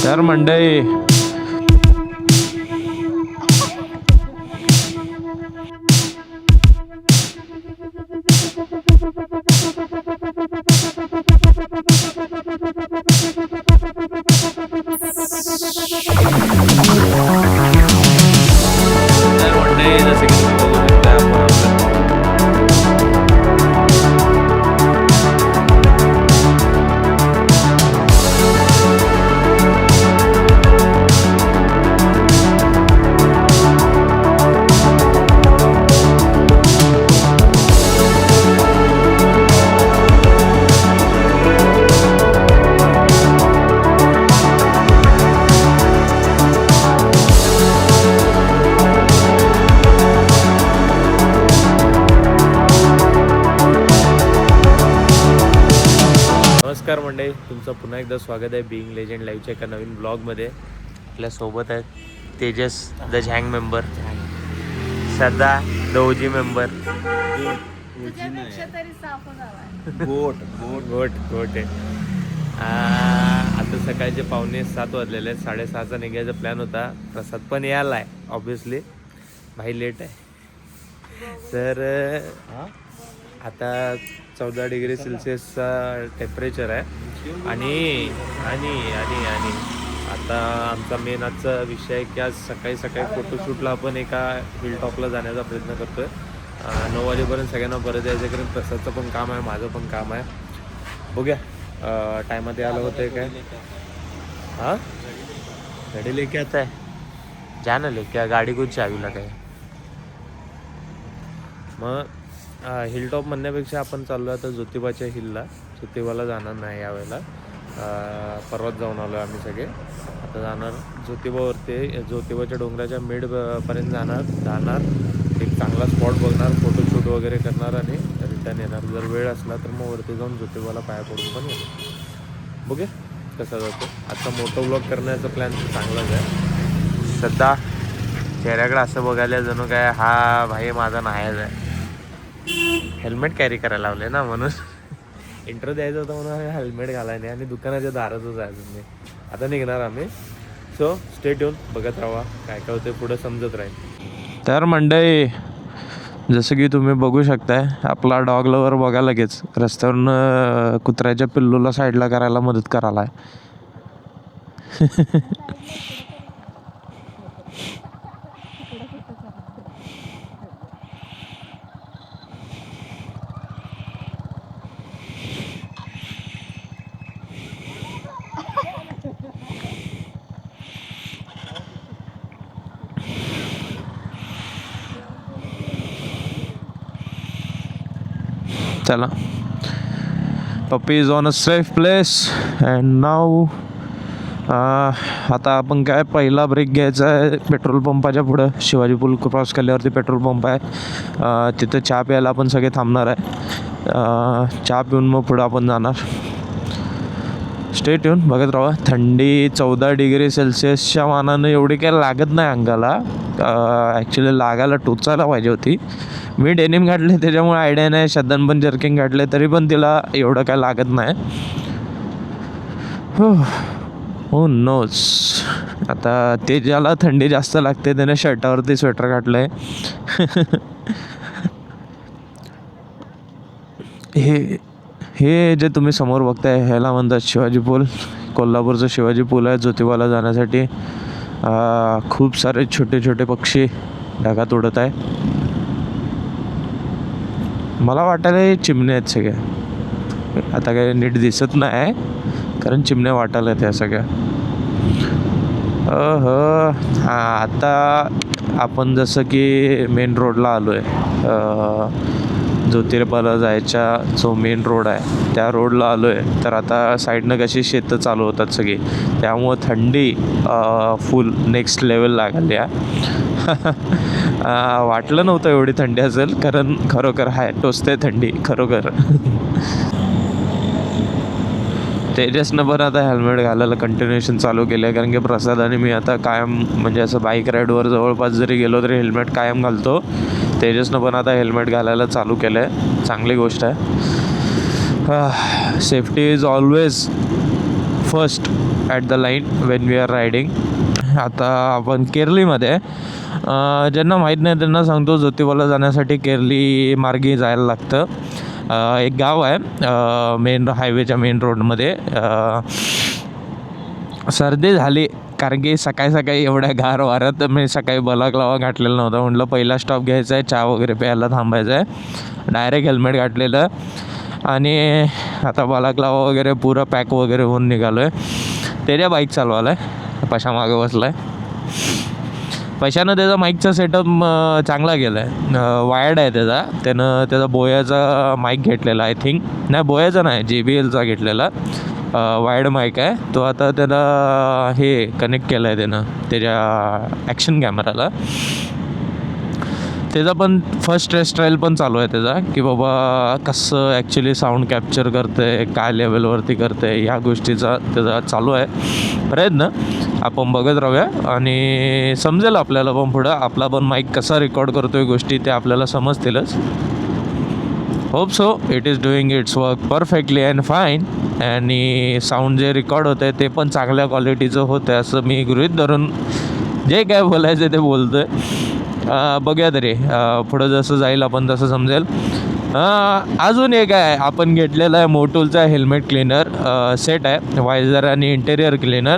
तर मंडळी जसे की तुम्ही बघू शकता नमस्कार मंडळी, तुमचं पुन्हा एकदा स्वागत आहे बीइंग लेजेंड लाईव्हच्या एका नवीन ब्लॉगमध्ये. आपल्यासोबत आहेत तेजस द झँग मेंबर, सदा द ओजी मेंबर, गोट आहे. आता सकाळचे 6:45 वाजलेले आहेत. 6:30चा निघायचा प्लॅन होता. प्रसाद पण यायला आहे, ऑब्विसली भाई लेट आहे. तर आता 14 डिग्री सेल्सिअसचा टेम्परेचर आहे आणि आणि आणि आणि आता आमचा मेन आजचा विषय आहे की आज सकाळी फोटोशूटला आपण एका हिल टॉपला जाण्याचा प्रयत्न करतो आहे. 9 वाजेपर्यंत सगळ्यांना परत यायचं, कारण प्रसादचं पण काम आहे, माझं पण काम आहे. बघूया टायमात यायला होतं आहे काय. हां, गाडी लेके आता आहे, जा ना लेके, गाडी कुठची चावीला काय. मग हिल टॉप म्हणण्यापेक्षा आपण चाललो आहे आता ज्योतिबाच्या हिलला. ज्योतिबाला जाणार नाही यावेळेला, परवाच जाऊन आलो आम्ही सगळे. आता जाणार ज्योतिबावरती, ज्योतिबाच्या डोंगराच्या मिडपर्यंत जाणार एक चांगला स्पॉट बघणार, फोटोशूट वगैरे करणार आणि रिटर्न येणार. जर वेळ असला तर मग वरती जाऊन ज्योतिबाला पाया पडून पण येणार. बघूया कसा जातो. आता मोठं ब्लॉग करण्याचा प्लॅन तर चांगलाच आहे. सध्या चेहऱ्याकडे असं बघायला जणू काय हा भाई माझा नाहीच आहे. हेल्मेट कॅरी करायला लावले ना, म्हणून इंट्रो द्यायचं होतं म्हणून हेल्मेट घालाय नाही आणि दुकानाच्या दारातच आहे तुम्ही. आता निघणार आम्ही. सो स्टे ट्यून, बघत राहा काय काय होते पुढे, समजत राहील. तर मंडळी, जसं की तुम्ही बघू शकताय, आपला डॉग लवर बघा लगेच रस्त्यावरून कुत्र्याच्या पिल्लूला साईडला करायला मदत करायला आहे. चला, पप्पी is on a safe place and now आता आपण काय पहिला ब्रेक घ्यायचा आहे पेट्रोल पंपाच्या पुढं. शिवाजी पूल क्रॉस केल्यावरती पेट्रोल पंप आहे, तिथं चहा प्यायला आपण सगळे थांबणार आहे. चहा पिऊन मग पुढं आपण जाणार. स्टे ट्यून, बघत राहा. थंडी 14 डिग्री सेल्सिअसच्या मानानं एवढी काही लागत नाही अंगाला. ॲक्च्युली लागायला टोचायला पाहिजे होती. मी डेनिम घातले त्याच्यामुळे आयडिया नाही. श्रद्धान पण जर्किंग घातले तरी पण तिला एवढं काय लागत नाही. हो नोज. आता ते ज्याला थंडी जास्त लागते त्याने शर्टावरती स्वेटर घातलं आहे. हे जे तुम्ही समोर बघताय ह्याला म्हणतात शिवाजी पूल. कोल्हापूरचं शिवाजी पूल आहे ज्योतिबाला जाण्यासाठी. खूप सारे छोटे छोटे पक्षी ढगात उडत आहे. मला वाटायला हे चिमण्या आहेत सगळ्या. आता काही नीट दिसत नाही कारण चिमण्या वाटायला आहेत ह्या सगळ्या. हां, आता आपण जसं की मेन रोडला आलो आहे. ज्योतिबाला जायच्या जो मेन रोड आहे त्या रोडला आलो आहे. तर आता साईडनं कशी शेतं चालू होतात सगळी, त्यामुळं थंडी फुल नेक्स्ट लेवल लागली आहे. वाटलं नव्हतं एवढी थंडी असेल, कारण खरोखर हाय टोचते थंडी खरोखर. तेजसनं पण आता हेल्मेट घालायला कंटिन्युएशन चालू केलं आहे, कारण की प्रसाद आणि मी आता कायम म्हणजे असं बाईक राईडवर जवळपास जरी गेलो तरी हेल्मेट कायम घालतो. तेजसनं पण आता हेल्मेट घालायला चालू केलं आहे, चांगली गोष्ट आहे. Safety is always first. At the line when we are riding. आता आपण केरलीमध्ये ज्यांना माहीत नाही त्यांना सांगतो, ज्योतिबाला जाण्यासाठी केरली मार्गे जायला लागतं. एक गाव आहे मेन हायवेच्या मेन रोडमध्ये. सर्दी झाली कारण की सकाळी सकाळी एवढ्या गार वाऱ्यात मी सकाळी बलाक्लावा घातलेला नव्हता. म्हटलं पहिला स्टॉप घ्यायचा आहे, चहा वगैरे प्यायला थांबायचं आहे. डायरेक्ट हेल्मेट घातलेलं आणि आता बलाक्लावा वगैरे पुरं पॅक वगैरे होऊन निघालो आहे. त्याच्या बाईक चालवायला आहे, पशा मागं बसला आहे. पैशानं त्याचा माईकचा सेटअप चांगला गेला आहे, वायर्ड आहे त्यानं त्याचा बोयाचा माईक घेतलेला आय थिंक. नाही बोयाचा नाही, JBLचा घेतलेला वायर्ड माईक आहे तो. आता त्याला हे कनेक्ट केलं आहे त्यानं त्याच्या ॲक्शन कॅमेराला. त्याचा पण फर्स्ट टेस्ट ट्रायल पण चालू आहे त्याचा, की बाबा कसं ॲक्च्युली साऊंड कॅप्चर करतं आहे, काय लेवलवरती करतं आहे, ह्या गोष्टीचा त्याचा चालू आहे प्रयत्न. आपण बघत राहूया आणि समजेल आपल्याला पण पुढं आपला पण माईक कसा रेकॉर्ड करतो आहे गोष्टी ते आपल्याला समजतीलच. Hope so it is doing its work perfectly and fine. आणि साऊंड जे रेकॉर्ड होतं आहे ते पण चांगल्या क्वालिटीचं होतं आहे असं मी गृहीत धरून जे काय बोलायचं ते बोलतो आहे. बघूया तरी पुढं जसं जाईल आपण तसं समजेल. अजून एक आहे आपण घेतलेला आहे मोटूलचा हेल्मेट क्लीनर सेट आहे, वायझर आणि इंटेरियर क्लीनर.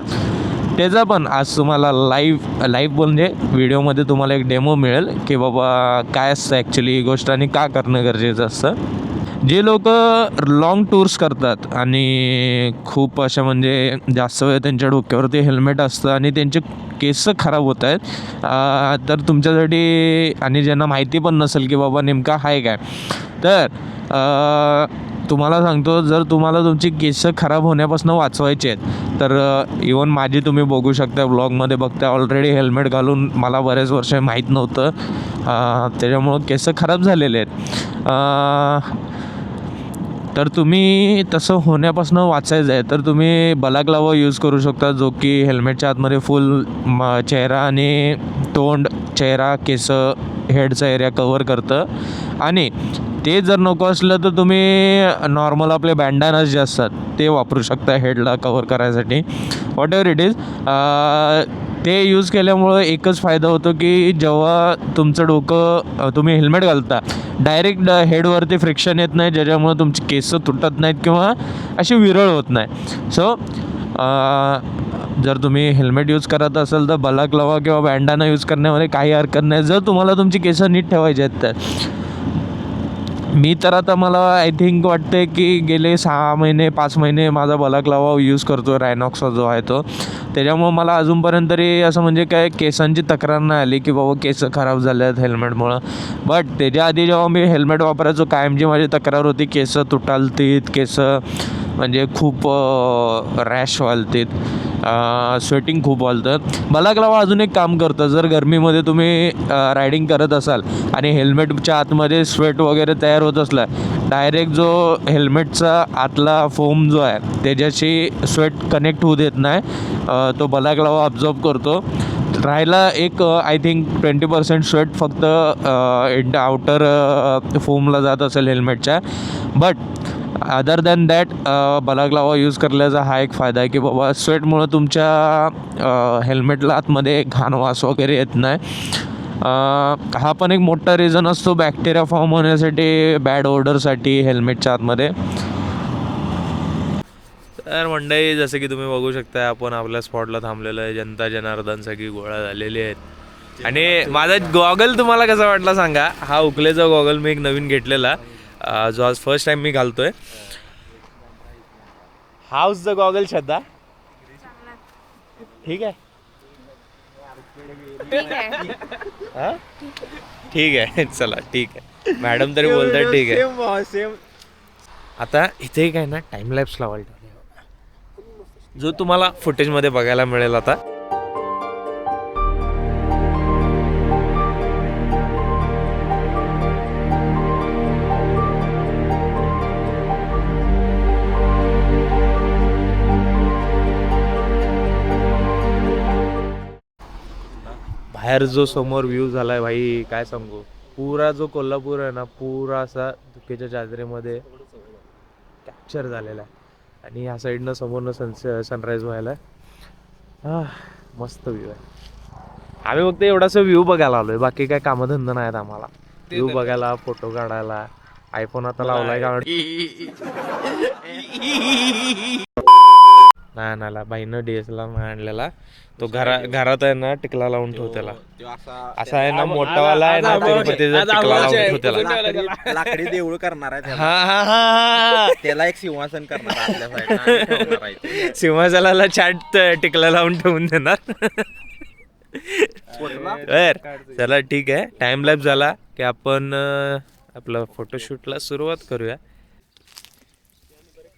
त्याचा पण आज तुम्हाला लाईव्ह म्हणजे व्हिडिओमध्ये तुम्हाला एक डेमो मिळेल की बाबा काय असतं ॲक्च्युली ही गोष्ट आणि का करणं गरजेचं असतं. जे लोक लाँग टूर्स करतात आणि खूप अशा म्हणजे जास्त वेळ त्यांच्या डोक्यावरती हेल्मेट असतं आणि त्यांचे केस खराब होत आहेत, तर तुमच्यासाठी आणि ज्यांना माहिती पण नसेल की बाबा नेमका आहे काय, तर तुम्हाला सांगतो जर तुम्हाला तुमची केस खराब होण्यापासून वाचवायचे आहेत तर इवन माझी तुम्ही बघू शकता ब्लॉगमध्ये बघता ऑलरेडी हेल्मेट घालून मला बरेच वर्ष माहीत नव्हतं, त्याच्यामुळं केस खराब झालेले आहेत. तर तुम्ही तसं होण्यापासून वाचायचं आहे तर तुम्ही बलाक्लावा यूज करू शकता, जो की हेल्मेटच्या आतमध्ये फुल चेहरा आणि तोंड, चेहरा, केस, हेडचा एरिया कवर करतं. आणि ते जर नको असलं तर तुम्ही नॉर्मल आपले बँडानाज जे असतात ते वापरू शकता हेडला कवर करायसाठी. वॉट एव्हर इट इज, ते यूज केल्यामुळं एकच फायदा होतो की जेव्हा तुमचं डोकं तुम्ही हेल्मेट घालता डायरेक्ट हेडवरती फ्रिक्शन येत नाही, ज्याच्यामुळं तुमची केस तुटत नाहीत किंवा अशी विरळ होत नाही. सो जर तुम्ही हेल्मेट यूज करत असाल तर बलाक्लावा किंवा बँडाना यूज करण्यामध्ये काही हरकत नाही, जर तुम्हाला तुमची केस नीट ठेवायची आहेत तर. मी तर आता मला आय थिंक वाटते की गेले 6 महिने 5 महिने माझा बलाक्लावा यूज करतो, रायनॉक्सचा जो आहे तो. त्याच्यामुळं मला अजूनपर्यंत तरी असं म्हणजे काय केसांची तक्रार नाही आली की बाबा केस खराब झाले आहेत हेल्मेटमुळं. बट त्याच्या आधी जेव्हा मी हेल्मेट वापरायचो कायमची माझी तक्रार होती, केस तुटालतीत, केस म्हणजे खूप रॅश व्हालतीत, स्वेटिंग खूप व्हालतं. बलाक्लावा अजून एक काम करतं, जर गरमीमध्ये तुम्ही रायडिंग करत असाल आणि हेल्मेटच्या आतमध्ये स्वेट वगैरे तयार होत असला, डायरेक्ट जो हेल्मेटचा आतला फोम जो आहे त्याच्याशी स्वेट कनेक्ट होऊ देत नाही, तो बलाक्लावा ऑब्झर्व करतो. राहायला एक आय थिंक 20% स्वेट फक्त आउटर फोमला जात असेल हेल्मेटच्या. But other than that balaclava use करण्याचा हा एक फायदा आहे की बाबा स्वेटमुळं तुमच्या हेल्मेटला आतमध्ये घाण वास वगैरे येत नाही. हा पण एक मोठा रिझन असतो बॅक्टेरिया फॉर्म होण्यासाठी, बॅड ओडरसाठी हेल्मेटच्या आतमध्ये. तर मंडळी जसं की तुम्ही बघू शकता आपण आपल्या स्पॉटला थांबलेलं आहे, जनता जनार्दन सगळी गोळा झालेली आहेत. आणि माझा गॉगल तुम्हाला कसा वाटला सांगा. हा उकलेचा गॉगल मी एक नवीन घेतलेला, जो आज फर्स्ट टाइम मी घालतोय. हाऊस द गॉगल श्रद्धा, ठीक आहे ठीक आहे चला ठीक आहे. मॅडम तरी बोलतात ठीक आहे. आता इथे काय ना टाइम लॅप्स लावायला जो तुम्हाला फुटेजमध्ये बघायला मिळेल. आता बाहेर जो समोर व्ह्यू झालाय भाई काय सांगू. पुरा जो कोल्हापूर आहे ना पुरा असा धुक्याच्या चादरीमध्ये कॅप्चर झालेला आहे. आणि ह्या साईडनं समोरनं सनराईज व्हायला मस्त व्ह्यू आहे. आम्ही फक्त एवढासा व्ह्यू बघायला आलोय, बाकी काय कामधंदा नाहीत आम्हाला. व्ह्यू बघायला, फोटो काढायला. आयफोन आता लावलाय का नाही नाला बाईनं DSLR आणलेला, तो घरात आहे ना टिकला लावून ठेव त्याला. असा आहे ना मोठावाला आहे ना, तिरुपतीचा टिकला लावून ठेव त्याला. लाकडी देऊळ करणार आहे हा हा हा त्याला एक सिंहासन करणार आहे आपल्या साईडला. सिंहासनाला चाट टिकला लावून ठेवून देणार. बर चला ठीक आहे, टाइम लॅप झाला की आपण आपलं फोटोशूटला सुरुवात करूया.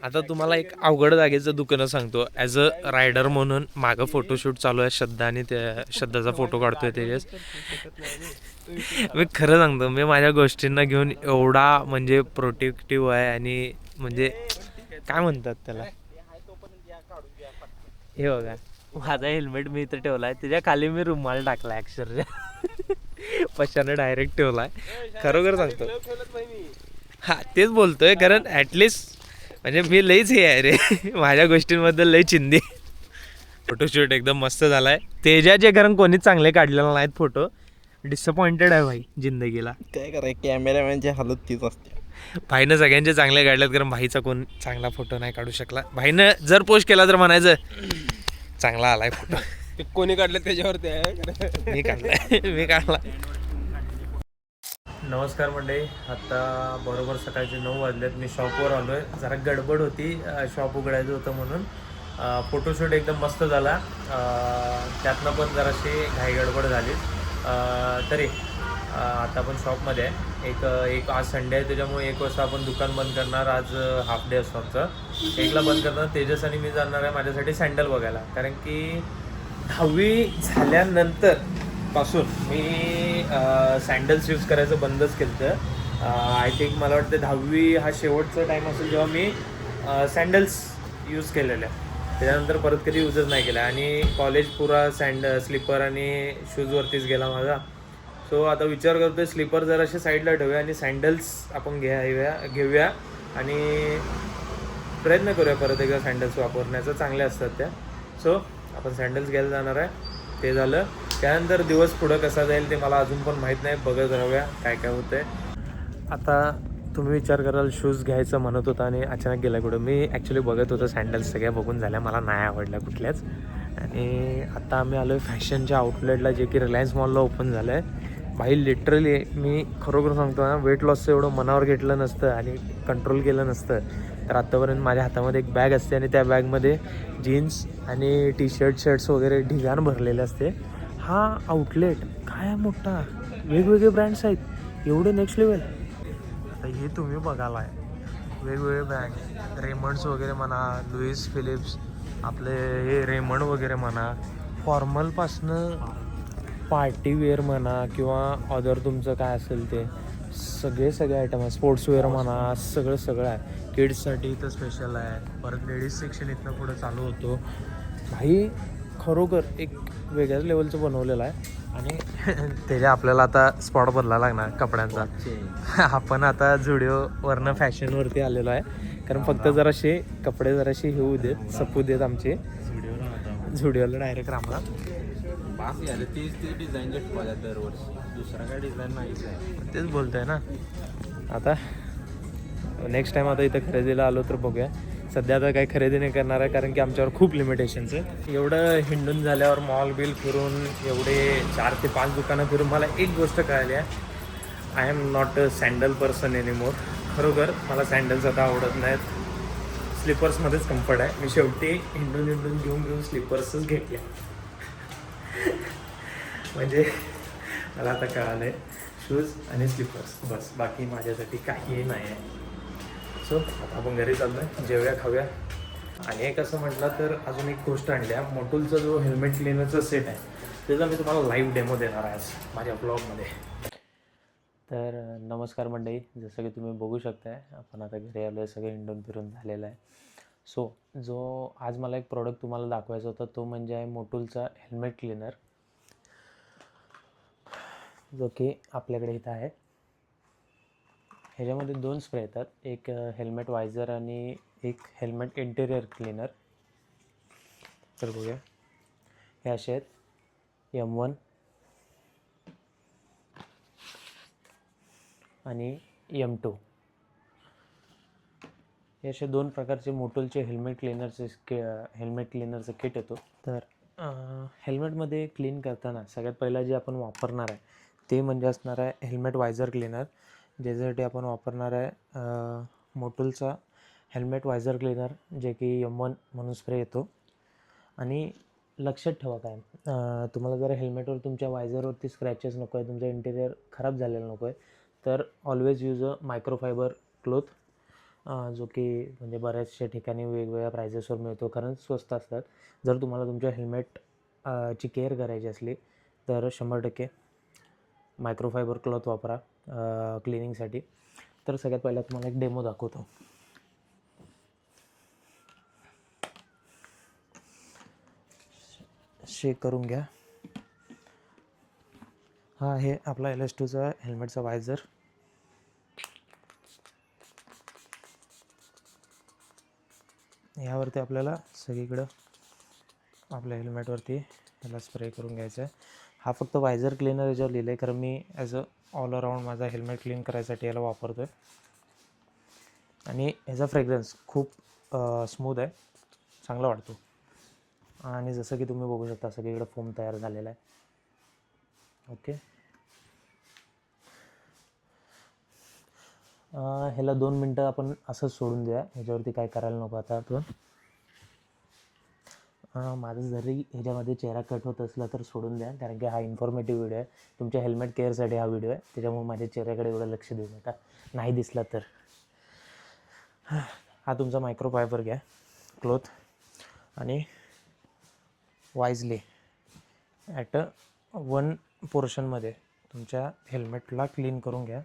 आता तुम्हाला एक अवघड जागेचं दुकानं सांगतो. ॲज अ रायडर म्हणून मागं फोटोशूट चालू आहे, श्रद्धा आणि त्या श्रद्धाचा फोटो काढतोय तेजस. मी खरं सांगतो, मी माझ्या गोष्टींना घेऊन एवढा म्हणजे प्रोटेक्टिव्ह आहे. आणि म्हणजे काय म्हणतात त्याला, हे बघा माझा हेल्मेट मी इथं ठेवला आहे, त्याच्या खाली मी रुमाल टाकला अक्षरशः. पशाने डायरेक्ट ठेवला आहे. खरोखर सांगतो, हा तेच बोलतोय, कारण ॲटलिस्ट म्हणजे मी लईच हे आहे रे, माझ्या गोष्टींबद्दल लई चिंदी. फोटोशूट एकदम मस्त झालाय. तेजाचे कारण कोणीच चांगले काढलेले नाहीत फोटो. डिसअपॉइंटेड आहे भाई जिंदगीला. काय करायचं, कॅमेरामॅनची हालत तीच असते. भाईनं सगळ्यांचे चांगले काढलेत, कारण भाईचा कोण चांगला फोटो नाही काढू शकला. भाईनं जर पोस्ट केला तर म्हणायचं चांगला आलाय फोटो. कोणी काढलं त्याच्यावरती मी काढला. नमस्कार मंडळी, आता बरोबर सकाळचे 9 वाजलेत. मी शॉपवर आलो आहे. जरा गडबड होती, शॉप उघडायचं होतं म्हणून. फोटोशूट एकदम मस्त झाला, त्यातनं पण जराशी घाई गडबड झाली. तरी आता आपण शॉपमध्ये आहे. एक आज संडे आहे, त्याच्यामुळे 1 वाजता आपण दुकान बंद करणार. आज हाफ डे असतो आमचा. 1ला बंद करणार. तेजस आणि मी जाणार आहे माझ्यासाठी सँडल बघायला, कारण की 10वी झाल्यानंतर पासून मी सँडल्स यूज करायचं बंदच केलं. आय थिंक मला वाटतं 10वी हा शेवटचा टाईम असेल जेव्हा मी सँडल्स यूज केलेल्या. त्याच्यानंतर परत कधी यूजच नाही केला. आणि कॉलेज पुरा स्लीपर आणि शूजवरतीच गेला माझा. सो आता विचार करतोय स्लीपर जराशे साईडला ठेवूया आणि सँडल्स आपण घेऊया आणि प्रयत्न करूया परत एकदा सँडल्स वापरण्याचा. चांगल्या असतात त्या. सो आपण सँडल्स घ्यायला जाणार आहे. ते झालं, त्यानंतर दिवस पुढं कसा जाईल ते मला अजून पण माहीत नाही. बघत राहूया काय काय होतं आहे. आता तुम्ही विचार कराल शूज घ्यायचं म्हणत होता आणि अचानक गेला कुठं. मी ॲक्च्युली बघत होतो सँडल्स, सगळ्या बघून झाल्या, मला नाही आवडल्या कुठल्याच. आणि आता आम्ही आलो आहे फॅशनच्या आउटलेटला, जे की रिलायन्स मॉलला ओपन झालं आहे. भाई लिटरली मी खरोखर सांगतो ना, वेट लॉसचं एवढं मनावर घेतलं नसतं आणि कंट्रोल केलं नसतं तर आत्तापर्यंत माझ्या हातामध्ये एक बॅग असते आणि त्या बॅगमध्ये जीन्स आणि शर्ट्स वगैरे ढिगाण भरलेले असते. हा आउटलेट काय मोठा, वेगवेगळे ब्रँड्स आहेत, एवढे नेक्स्ट लेवल. आता हे तुम्ही बघायला आहे वेगवेगळे ब्रँड, रेमंड्स वगैरे म्हणा, लुईस फिलिप्स, आपले हे रेमंड वगैरे म्हणा, फॉर्मलपासनं पार्टीवेअर म्हणा किंवा अदर तुमचं काय असेल ते सगळे आयटम आहे. स्पोर्ट्सवेअर म्हणा, सगळं आहे. किड्ससाठी इथं स्पेशल आहे. परत लेडीज सेक्शन इथनं पुढं चालू होतो. भाई खरोखर एक वेगळ्याच लेवलचं बनवलेलं आहे. आणि त्याच्या आपल्याला आता स्पॉट बदलायला लागणार कपड्यांचा. आपण आता झुडिओवरनं फॅशनवरती आलेलो आहे, कारण फक्त जराशे कपडे जराशे हे होऊ देत, सपू देत आमचे. झुडिओला डायरेक्ट रामला पास झालं तीच डिझाईन घेतल्या दरवर्षी, दुसरा काय डिझाईन नाहीच आहे. तेच बोलतोय ना. आता नेक्स्ट टाईम आता इथं खरेदीला आलो तर बघूया. सध्या आता काही खरेदी नाही करणार आहे, कारण की आमच्यावर खूप लिमिटेशन्स आहे. एवढं हिंडून झाल्यावर मॉल बिल फिरून एवढे 4 ते 5 दुकानं फिरून मला एक गोष्ट कळली आहे, I am not a sandal person anymore. खरोखर मला सँडल्स आता आवडत नाहीत. स्लिपर्समध्येच कम्फर्ट आहे. मी शेवटी हिंडून घेऊन स्लिपर्सच घेतले. म्हणजे मला आता कळालं आहे शूज आणि स्लिपर्स बस, बाकी माझ्यासाठी काहीही नाही आहे. सो आता आपण घरी चाललो आहे, जेवूया खाऊया. आणि एक असं म्हटलं तर अजून एक गोष्ट आणली आहे, मोटूलचा जो हेल्मेट क्लिनरचा सेट आहे त्याचा मी तुम्हाला लाईव्ह डेमो देणार आहे माझ्या ब्लॉगमध्ये. तर नमस्कार मंडळी, जसं की तुम्ही बघू शकताय आपण आता घरी आलो आहे, सगळं हिंडून फिरून झालेलं आहे. सो जो आज मला एक प्रोडक्ट तुम्हाला दाखवायचा होता तो म्हणजे आहे मोटूलचा हेल्मेट क्लिनर, जो की आपल्याकडे इथं आहे. ह्याच्यामध्ये 2 स्प्रे येतात, एक हेल्मेट वायझर आणि एक हेल्मेट इंटेरियर क्लिनर. तर बघूया. हे असे आहेत M1 आणि M2. हे असे 2 प्रकारचे मोटोलचे हेल्मेट क्लिनरचं किट येतो. तर हेल्मेटमध्ये क्लीन करताना सगळ्यात पहिला जे आपण वापरणार आहे ते म्हणजे असणार आहे हेल्मेट वायझर क्लीनर. ज्याच्यासाठी आपण वापरणार आहे मोटोलचा हेल्मेट वायझर क्लीनर, जे की M1 म्हणून स्प्रे येतो. आणि लक्षात ठेवा काय, तुम्हाला जर हेल्मेटवर तुमच्या वायझरवरती स्क्रॅचेस नको आहे, तुमचं इंटेरियर खराब झालेलं नको आहे, तर always use a microfiber cloth, जो की म्हणजे बऱ्याचशा ठिकाणी वेगवेगळ्या प्रायजेसवर मिळतो, कारण स्वस्त असतात. जर तुम्हाला तुमच्या हेल्मेट ची केअर करायची असली तर 100% मायक्रोफायबर क्लॉथ वापरा क्लिनिंगसाठी. तर सगळ्यात पहिला तुम्हाला एक डेमो दाखवतो. शेक करून घ्या. हा आहे आपला LS2चा हेल्मेटचा वायझर. यावरती आपल्याला सगळीकडं आपल्या हेल्मेटवरती याला स्प्रे करून घ्यायचा आहे. हा फक्त वायझर क्लीनर याच्यावर लिहिलं आहे, कारण मी ॲज अ ऑल अराऊंड माझा हेल्मेट क्लीन करायसाठी याला वापरतो आहे. आणि ह्याचा फ्रेग्रन्स खूप स्मूथ आहे, चांगला वाटतो. आणि जसं की तुम्ही बघू शकता सगळीकडे फोम तयार झालेला आहे. ओके, ह्याला 2 मिनटं आपण असंच सोडून द्या, ह्याच्यावरती काय करायला नको आता आपण. माझं जरी ह्याच्यामध्ये चेहरा कट होत असला तर सोडून द्या, कारण की हा इन्फॉर्मेटिव्ह व्हिडिओ आहे. तुमच्या हेल्मेट केअरसाठी हा व्हिडिओ आहे, त्याच्यामुळे माझ्या चेहऱ्याकडे एवढं लक्ष देऊ नका. नाही दिसला तर. हा तुमचा मायक्रोफायबर घ्या क्लोथ आणि वाईजली ॲट अ 1 पोर्शनमध्ये तुमच्या हेल्मेटला क्लीन करून घ्या.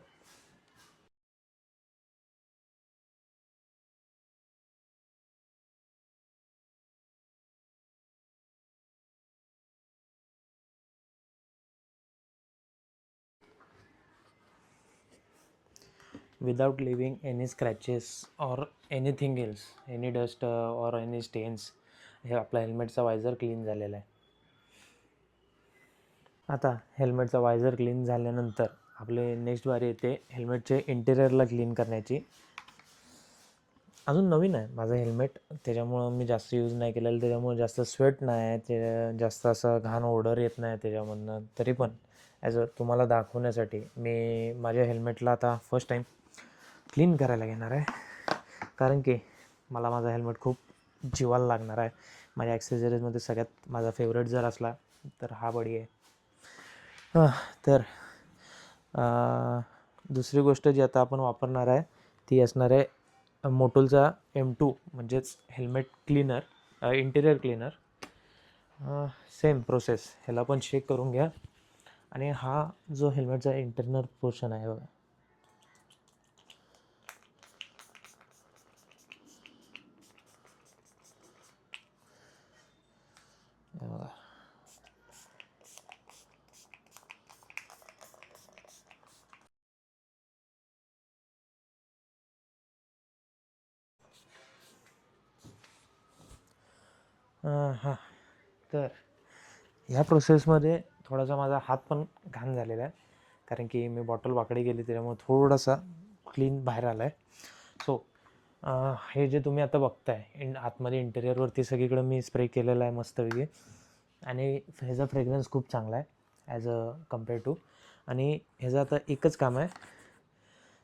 without leaving any scratches or anything else, any dust or any stains. हे आपला हेल्मेटचा वायझर क्लीन झालेला आहे. आता हेल्मेटचा वायझर क्लीन झाल्यानंतर आपले नेक्स्ट बारी येते हेल्मेटचे इंटेरियरला क्लीन करण्याची. अजून नवीन आहे माझं हेल्मेट, त्याच्यामुळं मी जास्त यूज नाही केलेलं, त्याच्यामुळे जास्त स्वेट नाही आहे, ते जास्त असं घाण ओढर येत नाही त्याच्यामधनं. तरी पण ॲज अ तुम्हाला दाखवण्यासाठी मी माझ्या हेल्मेटला आता फर्स्ट टाईम क्लीन करायला घेणार आहे, कारण की मला माझा हेल्मेट खूप जीवाला लागणार आहे. माझ्या ॲक्सेसरीजमध्ये सगळ्यात माझा फेवरेट जर असला तर हा बडी आहे. तर दुसरी गोष्ट जी आता आपण वापरणार आहे ती असणार आहे मोटोलचा M2, म्हणजेच helmet cleaner, interior cleaner. Same process, ह्याला पण चेक करून घ्या. आणि हा जो हेल्मेटचा इंटरनल पोर्शन आहे बघा, हां. तर ह्या प्रोसेसमध्ये थोडासा माझा हात पण घाण झालेला आहे, कारण की मी बॉटल वाकडी गेली त्याच्यामुळे थोडासा क्लीन बाहेर आला आहे. सो हे जे तुम्ही आता बघताय आतमध्ये इंटेरियरवरती सगळीकडं मी स्प्रे केलेला आहे मस्तपैकी. आणि ह्याचा फ्रेग्रन्स खूप चांगला आहे ॲज अ कम्पेअर टू. आणि ह्याचं आता एकच काम आहे,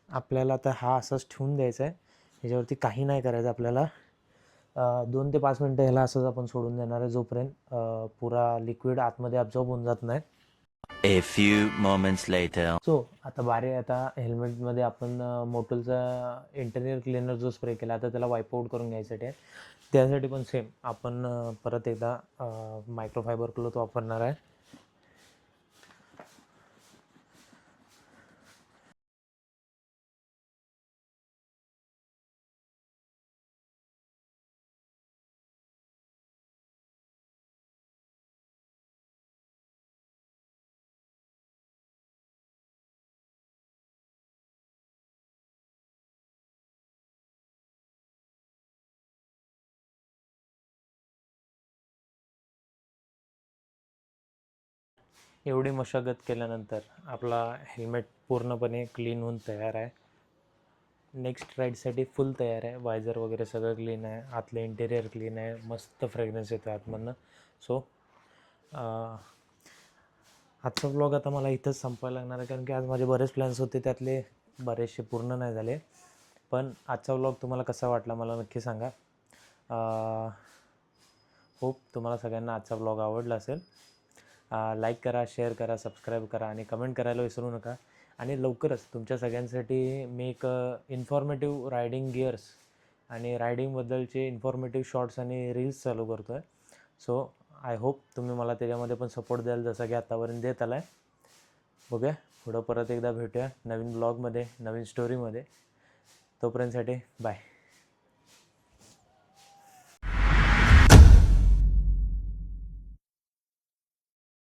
आपल्याला आता हा असाच ठेवून द्यायचा आहे, ह्याच्यावरती काही नाही करायचं आपल्याला. 2 ते 5 मिनटं ह्याला असंच आपण सोडून देणार आहे, जोपर्यंत पुरा लिक्विड आतमध्ये ॲब्झॉर्ब होऊन जात नाही. A few moments later. So आता बारी आता हेल्मेटमध्ये आपण मोटोलचा इंटेरियर क्लीनर जो स्प्रे केला आता त्याला वाईप आऊट करून घ्यायसाठी आहे. त्यासाठी पण सेम आपण परत एकदा मायक्रोफायबर क्लोथ वापरणार आहे. एवढी मशागत केल्यानंतर आपला हेल्मेट पूर्णपणे क्लीन होऊन तयार आहे. नेक्स्ट राईडसाठी फुल तयार आहे. वायझर वगैरे सगळं क्लीन आहे. आतलं इंटेरियर क्लीन आहे. मस्त फ्रेग्रन्स येतो आतमधनं. सो आजचा व्लॉग आता मला इथंच संपवायला लागणार आहे, कारण की आज माझे बरेच प्लॅन्स होते, त्यातले बरेचसे पूर्ण नाही झाले. पण आजचा व्लॉग तुम्हाला कसा वाटला मला नक्की सांगा. होप तुम्हाला सगळ्यांना आजचा व्लॉग आवडला असेल. लाईक करा, शेअर करा, सबस्क्राईब करा आणि कमेंट करायला विसरू नका. आणि लवकरच तुमच्या सगळ्यांसाठी मी एक इन्फॉर्मेटिव्ह रायडिंग गिअर्स आणि रायडिंगबद्दलचे इन्फॉर्मेटिव्ह शॉर्ट्स आणि रील्स चालू करतो आहे. सो आय होप तुम्ही मला त्याच्यामध्ये पण सपोर्ट द्याल, जसं की आत्तापर्यंत देत आला आहे. बघूया पुढं परत एकदा भेटूया नवीन ब्लॉगमध्ये, नवीन स्टोरीमध्ये. तोपर्यंतसाठी बाय.